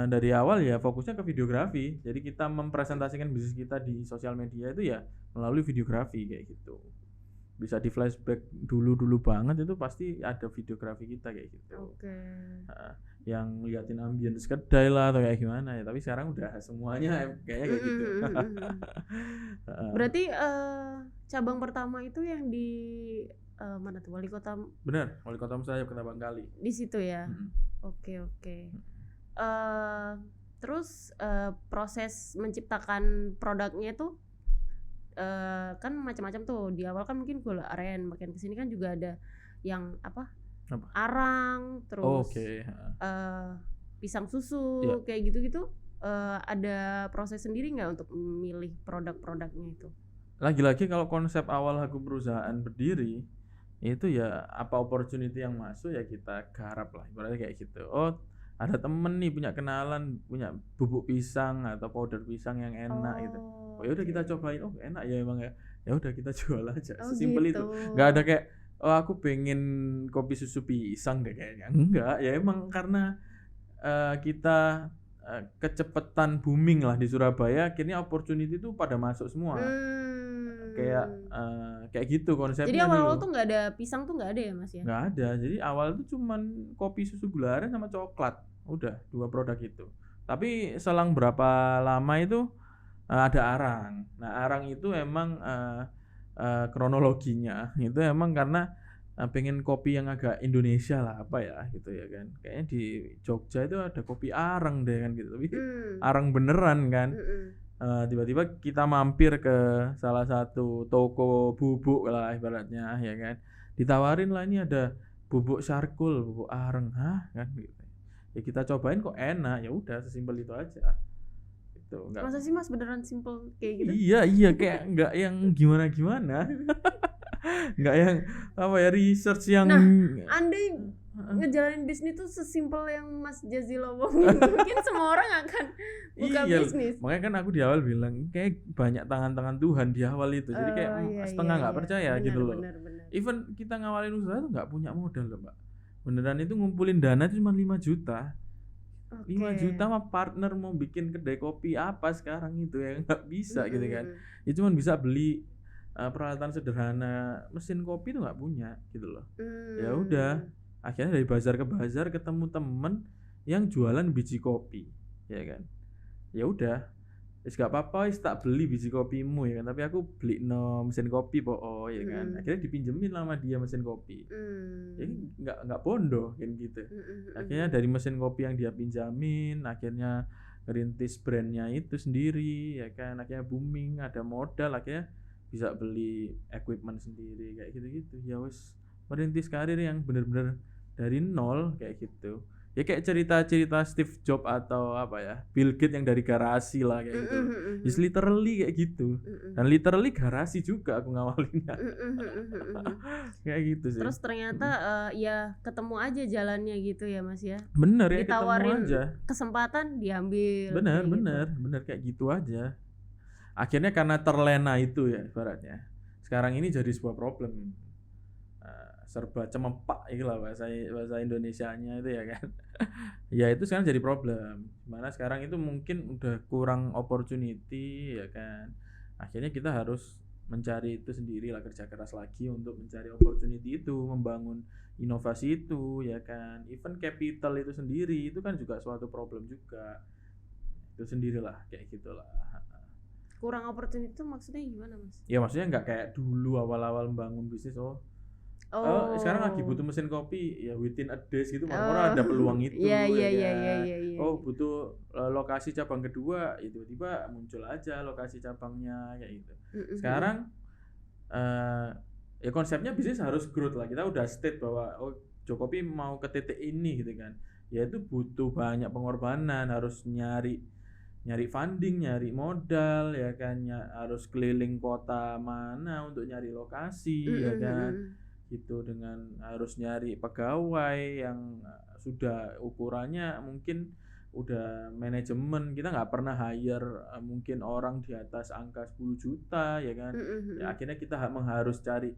dari awal ya fokusnya ke videografi. Jadi kita mempresentasikan bisnis kita di sosial media itu ya melalui videografi kayak gitu. Bisa di flashback dulu banget itu pasti ada videografi kita kayak gitu. Yang liatin ambience kedai lah atau kayak gimana ya. Tapi sekarang udah semuanya kayaknya kayak gitu. Berarti cabang pertama itu yang di mana tuh, Wali Kota? Benar, Wali Kota Musayap Ketapang Kali. Di situ ya. Oke. Terus proses menciptakan produknya itu kan macam-macam tuh. Di awal kan mungkin gula aren, makin kesini kan juga ada yang apa? Arang, terus pisang susu, kayak gitu-gitu. Ada proses sendiri nggak untuk memilih produk-produknya itu? Lagi-lagi kalau konsep awal aku perusahaan berdiri itu ya apa opportunity yang masuk ya kita garap lah, ibaratnya kayak gitu. Oh ada temen nih punya kenalan punya bubuk pisang atau powder pisang yang enak gitu. Oh ya udah kita cobain, oh enak ya emang ya. Ya udah kita jual aja. Sesimpel itu. Nggak ada kayak oh aku pengen kopi susu pisang deh kayaknya. Enggak, ya emang karena kita kecepatan booming lah di Surabaya, akhirnya opportunity itu pada masuk semua. Kayak gitu konsepnya. Jadi awal-awal tuh nggak ada pisang tuh nggak ada ya Mas ya? Nggak ada. Jadi awal tuh cuman kopi susu gula aren sama coklat. Udah 2 produk itu. Tapi selang berapa lama itu ada arang. Nah arang itu emang kronologinya itu emang karena pengen kopi yang agak Indonesia lah apa ya gitu ya kan. Kayaknya di Jogja itu ada kopi arang deh kan gitu. Tapi arang beneran kan. Tiba-tiba kita mampir ke salah satu toko bubuk lah ibaratnya ya kan, ditawarin lah ini ada bubuk charcoal, bubuk arang, kan gitu. Ya kita cobain kok enak, ya udah sesimpel itu aja. Itu enggak. Masa sih Mas beneran simple kayak gitu? Iya kayak enggak yang gimana-gimana. Enggak yang apa ya research yang andai ngejalanin bisnis tuh sesimpel yang Mas Jazil omongin, mungkin semua orang akan buka bisnis. Makanya kan aku di awal bilang kayak banyak tangan-tangan Tuhan di awal itu. Jadi kayak setengah nggak percaya gitu loh. Bener. Even kita ngawalin usaha tuh nggak punya modal loh Mbak. Beneran itu ngumpulin dana itu cuma 5 juta. 5 juta mah partner mau bikin kedai kopi apa sekarang itu ya nggak bisa gitu kan. Ya cuma bisa beli peralatan sederhana, mesin kopi tuh nggak punya gitu loh. Ya udah Akhirnya dari bazar ke bazar ketemu temen yang jualan biji kopi, ya kan. Ya udah, wis gak apa-apa, wis tak beli biji kopimu ya kan. Tapi aku beli no mesin kopi ya kan. Akhirnya dipinjemin lah sama dia mesin kopi. Jadi nggak bondo kan gitu. Akhirnya dari mesin kopi yang dia pinjamin, akhirnya ngerintis brandnya itu sendiri ya kan. Akhirnya booming, ada modal, akhirnya bisa beli equipment sendiri kayak gitu-gitu. Ya wis merintis karir yang bener-bener dari nol kayak gitu. Ya kayak cerita-cerita Steve Jobs atau apa ya, Bill Gates yang dari garasi lah kayak gitu. Just literally kayak gitu. Dan literally garasi juga aku ngawalinnya. Kayak gitu sih. Terus ternyata ya ketemu aja jalannya gitu ya Mas ya. Bener ya, ditawarin ketemu aja. Kesempatan diambil. Bener kayak gitu aja. Akhirnya karena terlena itu ya ibaratnya. Sekarang ini jadi sebuah problem. Serba cemepak itulah bahasa Indonesianya itu ya kan. Ya itu sekarang jadi problem. Dimana sekarang itu mungkin udah kurang opportunity ya kan. Akhirnya kita harus mencari itu sendiri lah, kerja keras lagi untuk mencari opportunity itu, membangun inovasi itu ya kan. Even capital itu sendiri itu kan juga suatu problem juga. Itu sendirilah kayak gitulah. Kurang opportunity itu maksudnya gimana Mas? Ya maksudnya nggak kayak dulu awal-awal membangun bisnis sekarang lagi butuh mesin kopi ya within a days gitu murah ada peluang itu Iya. butuh lokasi cabang kedua itu tiba-tiba muncul aja lokasi cabangnya kayak gitu. Sekarang ya konsepnya bisnis harus growth lah, kita udah state bahwa Jokopi mau ke titik ini gitu kan, ya itu butuh banyak pengorbanan, harus nyari funding, nyari modal ya kan, harus keliling kota mana untuk nyari lokasi ya kan gitu, dengan harus nyari pegawai yang sudah ukurannya mungkin udah manajemen, kita nggak pernah hire mungkin orang di atas angka 10 juta ya kan. Ya akhirnya kita harus cari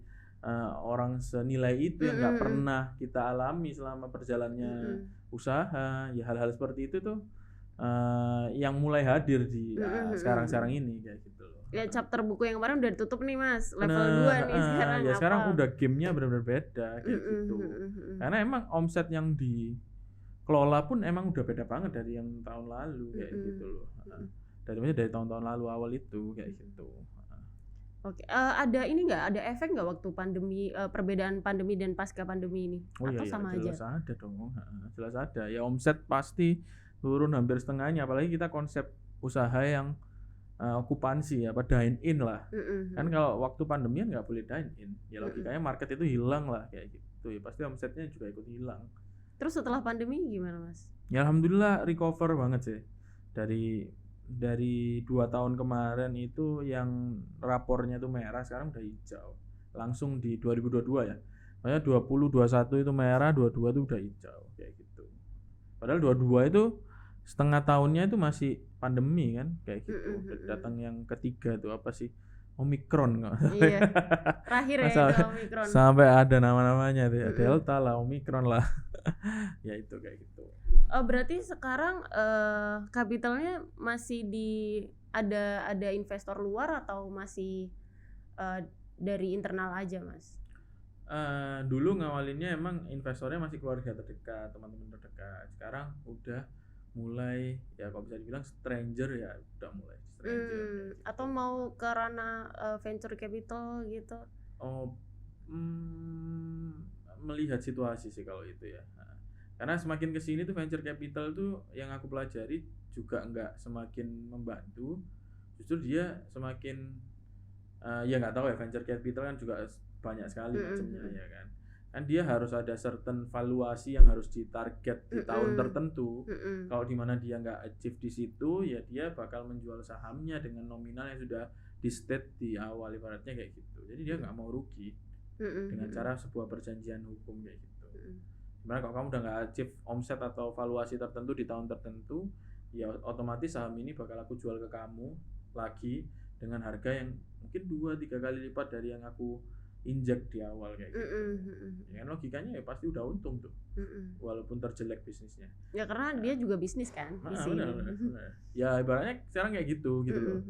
orang senilai itu yang nggak pernah kita alami selama perjalanannya usaha. Ya hal-hal seperti itu tuh yang mulai hadir di sekarang ini kayak gitu loh. Ya chapter buku yang kemarin udah ditutup nih Mas, level 2 nih sekarang. Ya sekarang udah gamenya benar-benar beda kayak gitu. Karena emang omset yang dikelola pun emang udah beda banget dari yang tahun lalu kayak gitu loh. Dari tahun-tahun lalu awal itu kayak gitu. Oke, ada ini nggak, ada efek nggak waktu pandemi, perbedaan pandemi dan pasca pandemi ini? Atau iya, sama jelas aja? ada dong, jelas ada. Ya omset pasti turun hampir setengahnya, apalagi kita konsep usaha yang okupansi apa dine in lah. Kan kalau waktu pandemi nggak boleh dine in, ya logikanya market itu hilang lah kayak gitu, ya pasti omsetnya juga ikut hilang. Terus setelah pandemi gimana Mas? Ya alhamdulillah recover banget sih, dari 2 tahun kemarin itu yang rapornya tuh merah, sekarang udah hijau langsung di 2022 ya. Makanya 20, 21 itu merah, 22 itu udah hijau kayak gitu. Padahal 22 itu setengah tahunnya itu masih pandemi kan kayak gitu. Datang yang ketiga tuh apa sih, Omikron nggak? Iya. Terakhir ya itu Omikron. Sampai ada nama-namanya tuh, Delta lah, Omikron lah. Ya itu kayak gitu. Berarti sekarang kapitalnya masih ada investor luar atau masih dari internal aja Mas? Dulu ngawalinnya emang investornya masih keluarga terdekat, teman-teman terdekat. Sekarang udah mulai ya kalau bisa dibilang stranger ya, udah mulai stranger. Atau mau ke ranah venture capital gitu? Melihat situasi sih kalau itu ya. Karena semakin kesini tuh venture capital tuh yang aku pelajari juga nggak semakin membantu, justru dia semakin ya nggak tahu ya, venture capital kan juga banyak sekali macamnya ya kan. Kan dia harus ada certain valuasi yang harus ditarget di tahun tertentu. Kalau di mana dia nggak achieve di situ, ya dia bakal menjual sahamnya dengan nominal yang sudah di state di awal, ibaratnya kayak gitu. Jadi dia nggak mau rugi dengan cara sebuah perjanjian hukum kayak gitu. Dimana kalau kamu udah nggak achieve omset atau valuasi tertentu di tahun tertentu, ya otomatis saham ini bakal aku jual ke kamu lagi dengan harga yang mungkin 2-3 kali lipat dari yang aku injek di awal kayak gitu. Ya kan logikanya ya pasti udah untung tuh. Walaupun terjelek bisnisnya. Ya karena dia juga bisnis kan di sini. Benar. Ya ibaratnya sekarang kayak gitu loh.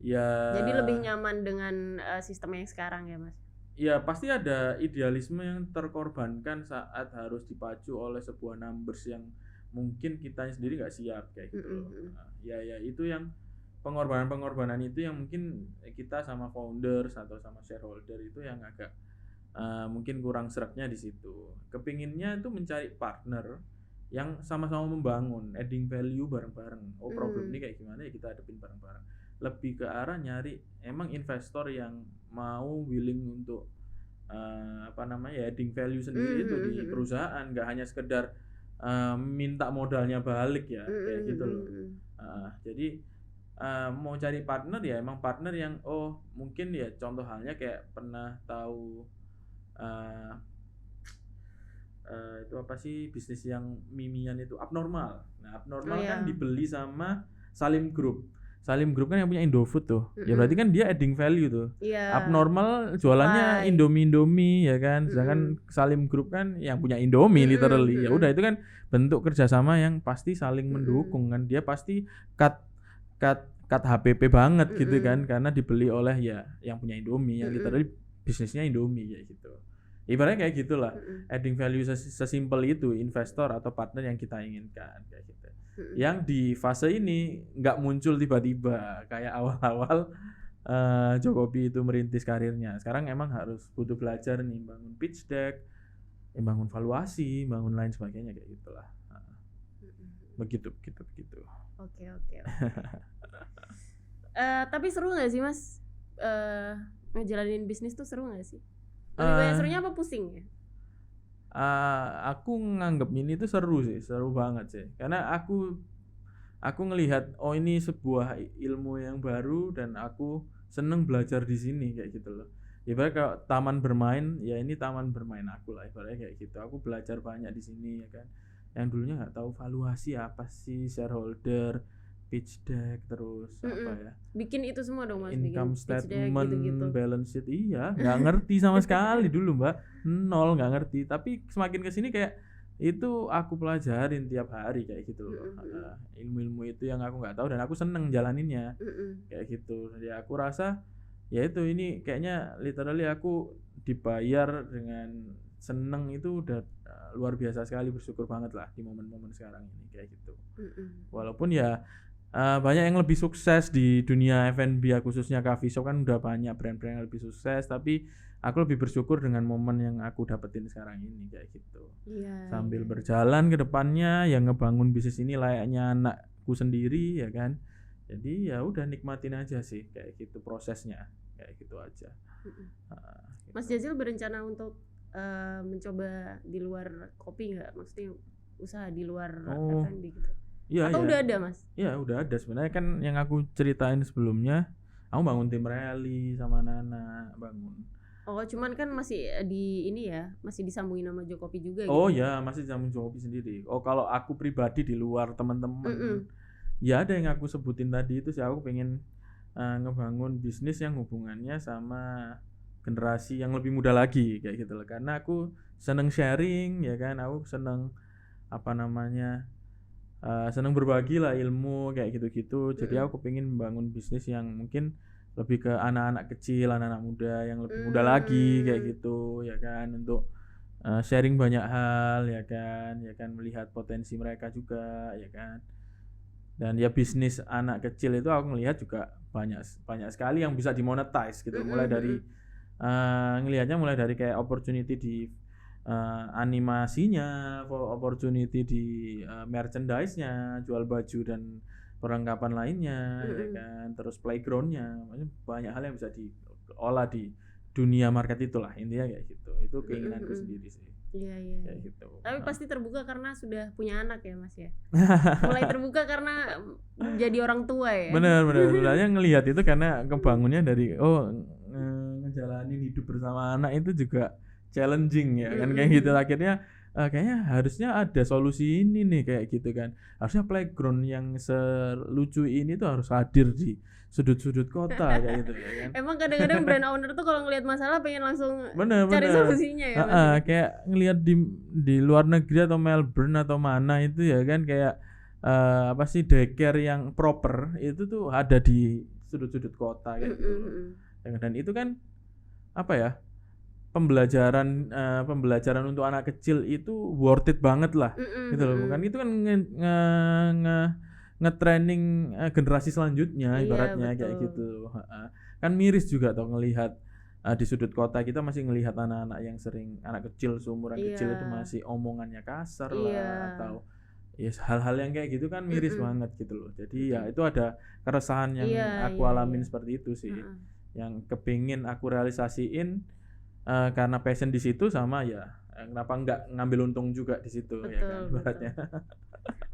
Ya. Jadi lebih nyaman dengan sistem yang sekarang ya Mas. ya pasti ada idealisme yang terkorbankan saat harus dipacu oleh sebuah numbers yang mungkin kita sendiri nggak siap kayak gitu loh. Nah, ya itu yang pengorbanan itu yang mungkin kita sama founders atau sama shareholder itu yang agak mungkin kurang seretnya di situ. Kepinginnya itu mencari partner yang sama-sama membangun, adding value bareng-bareng. Oh, problem ini kayak gimana ya kita hadapin bareng-bareng. Lebih ke arah nyari emang investor yang mau willing untuk adding value sendiri itu di perusahaan, nggak hanya sekedar minta modalnya balik ya, kayak gitu loh. Jadi mau cari partner ya emang partner yang mungkin ya contoh halnya kayak pernah tahu itu apa sih bisnis yang mimian itu Abnormal. Nah, Abnormal kan dibeli sama Salim Group. Salim Group kan yang punya Indofood tuh. Ya berarti kan dia adding value tuh. Abnormal jualannya Indomie ya kan. Sedangkan Salim Group kan yang punya Indomie literally. Ya udah itu kan bentuk kerjasama yang pasti saling mendukung kan. Dia pasti cut HPP banget gitu kan karena dibeli oleh ya yang punya Indomie yang literally bisnisnya Indomie kayak gitu. Ibaratnya kayak gitulah, adding value sesimpel itu investor atau partner yang kita inginkan kayak gitu. Yang di fase ini nggak muncul tiba-tiba kayak awal-awal Jokowi itu merintis karirnya. Sekarang emang harus butuh belajar nih, bangun pitch deck, bangun valuasi, bangun lain sebagainya kayak gitulah. Begitu. Oke. Tapi seru nggak sih Mas? Ngejalanin bisnis tuh seru nggak sih? Lebih banyak serunya apa pusing ya? Aku nganggep ini tuh seru banget sih. Karena aku ngelihat ini sebuah ilmu yang baru dan aku seneng belajar di sini kayak gitu loh. Ibaratnya kalau taman bermain, ya ini taman bermain aku lah ibaratnya kayak gitu. Aku belajar banyak di sini ya kan. Yang dulunya nggak tahu valuasi apa sih, shareholder, pitch deck, terus apa ya, bikin itu semua dong Mas, income statement, gitu. Balance sheet, iya nggak ngerti sama sekali dulu Mbak, nol nggak ngerti. Tapi semakin kesini kayak itu aku pelajarin tiap hari kayak gitu loh. Ilmu-ilmu itu yang aku nggak tahu dan aku seneng jalaninnya kayak gitu. Jadi aku rasa ya itu ini kayaknya literally aku dibayar dengan seneng itu udah luar biasa sekali, bersyukur banget lah di momen-momen sekarang ini kayak gitu. Walaupun ya banyak yang lebih sukses di dunia F&B ya, khususnya coffee shop kan udah banyak brand-brand yang lebih sukses, tapi aku lebih bersyukur dengan momen yang aku dapetin sekarang ini kayak gitu. Sambil berjalan ke depannya yang ngebangun bisnis ini layaknya anakku sendiri ya kan. Jadi ya udah nikmatin aja sih kayak gitu prosesnya, kayak gitu aja. Gitu. Mas Jazil berencana untuk mencoba di luar kopi nggak? Maksudnya usaha di luar F&B gitu? Ya, atau udah ada Mas? Iya udah ada sebenarnya kan yang aku ceritain sebelumnya. Aku bangun tim rally sama Nana bangun. Cuman kan masih di ini ya, masih disambungin sama Jokopi juga gitu. Ya masih disambung Jokopi sendiri. Kalau aku pribadi di luar teman-teman, ya ada yang aku sebutin tadi itu sih, aku pengen ngebangun bisnis yang hubungannya sama generasi yang lebih muda lagi kayak gitu loh. Karena aku seneng sharing ya kan, aku seneng seneng berbagi lah ilmu kayak gitu-gitu. Jadi aku pengen membangun bisnis yang mungkin lebih ke anak-anak kecil, anak-anak muda yang lebih muda lagi kayak gitu ya kan, untuk sharing banyak hal ya kan melihat potensi mereka juga ya kan. Dan ya bisnis anak kecil itu aku ngelihat juga banyak sekali yang bisa dimonetize gitu. Mulai dari ngelihatnya mulai dari kayak opportunity di animasinya, opportunity di merchandise-nya, jual baju dan perlengkapan lainnya ya kan, terus playground-nya, banyak hal yang bisa diolah di dunia market itulah intinya kayak gitu. Itu keinginanku sendiri sih. Iya. Kayak gitu. Tapi pasti terbuka karena sudah punya anak ya Mas ya. Mulai terbuka karena jadi orang tua ya. Benar. Sebenarnya ngelihat itu karena kebangunnya dari ngejalanin hidup bersama anak itu juga challenging ya kan kayak gitu. Akhirnya kayaknya harusnya ada solusi ini nih kayak gitu kan. Harusnya playground yang selucu ini tuh harus hadir di sudut-sudut kota kayak gitu ya kan. Emang kadang-kadang brand owner tuh kalau ngelihat masalah pengen langsung cari solusinya ya. Kayak ngelihat di luar negeri atau Melbourne atau mana itu ya kan, kayak daycare yang proper itu tuh ada di sudut-sudut kota kayak gitu. Dan itu kan pembelajaran untuk anak kecil itu worth it banget lah. Gitu loh. Bukan itu kan nge-training generasi selanjutnya ibaratnya kayak gitu. Kan miris juga toh ngelihat di sudut kota kita masih ngelihat anak-anak yang sering, anak kecil seumuran kecil itu masih omongannya kasar lah atau ya hal-hal yang kayak gitu kan miris banget gitu loh. Jadi ya itu ada keresahan yang aku alamin seperti itu sih. Yang kepingin aku realisasiin karena passion di situ, sama ya kenapa nggak ngambil untung juga di situ. Betul, ya kan ibaratnya.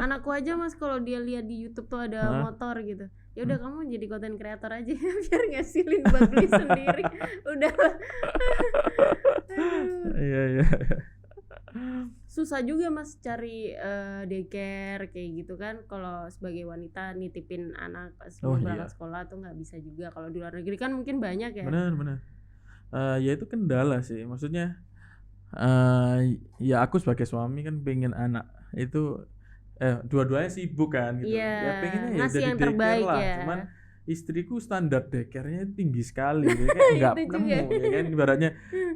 Anakku aja Mas kalau dia lihat di YouTube tuh ada motor gitu, ya udah kamu jadi content creator aja biar ngasilin buat beli sendiri. Udah. Iya. Susah juga Mas cari daycare kayak gitu kan, kalau sebagai wanita nitipin anak pas berangkat sekolah tuh nggak bisa juga. Kalau di luar negeri kan mungkin banyak ya. Benar. Ya itu kendala sih, maksudnya ya aku sebagai suami kan pengen anak itu dua-duanya sibuk kan gitu. Ya pengennya ya udah di daycare lah, cuman istriku standar daycare-nya tinggi sekali, kayak nggak nemu ya kan ibaratnya.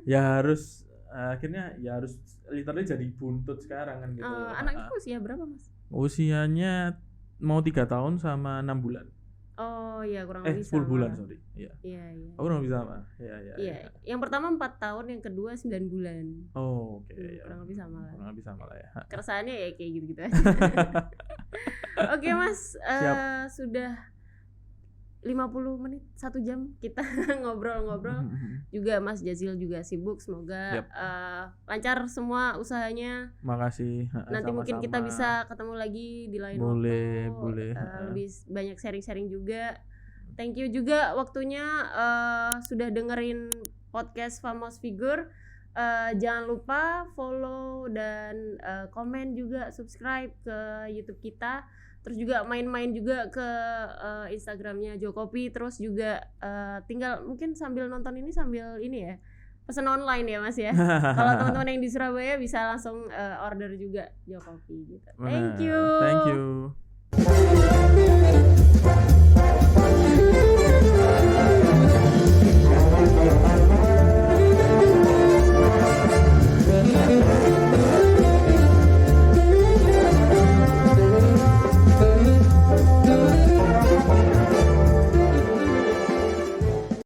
Ya harus akhirnya ya harus literally jadi buntut sekarang kan gitu. Anaknya usia berapa Mas? Usianya mau 3 tahun sama 6 bulan. Oh iya, kurang lebih 10 bulan sorry. Iya. Iya. Oh, kurang lebih sama. Iya. Yang pertama 4 tahun, yang kedua 9 bulan. Oh, oke. Kurang lebih sama lah. Kurang lebih sama lah ya. Keresahannya ya kayak gitu-gitu aja. Oke Mas, sudah 50 menit, 1 jam kita ngobrol-ngobrol. Juga Mas Jazil juga sibuk, semoga lancar semua usahanya. Makasih. Nanti sama-sama. Mungkin kita bisa ketemu lagi di lain waktu. Boleh. Lebih banyak sharing-sharing juga. Thank you juga waktunya sudah dengerin podcast Famous Figure. Jangan lupa follow dan komen juga, subscribe ke YouTube kita. Terus juga main-main juga ke Instagramnya Jokopi. Terus juga tinggal mungkin sambil nonton ini sambil ini ya, pesan online ya Mas ya. Kalau teman-teman yang di Surabaya bisa langsung order juga Jokopi gitu. Thank you.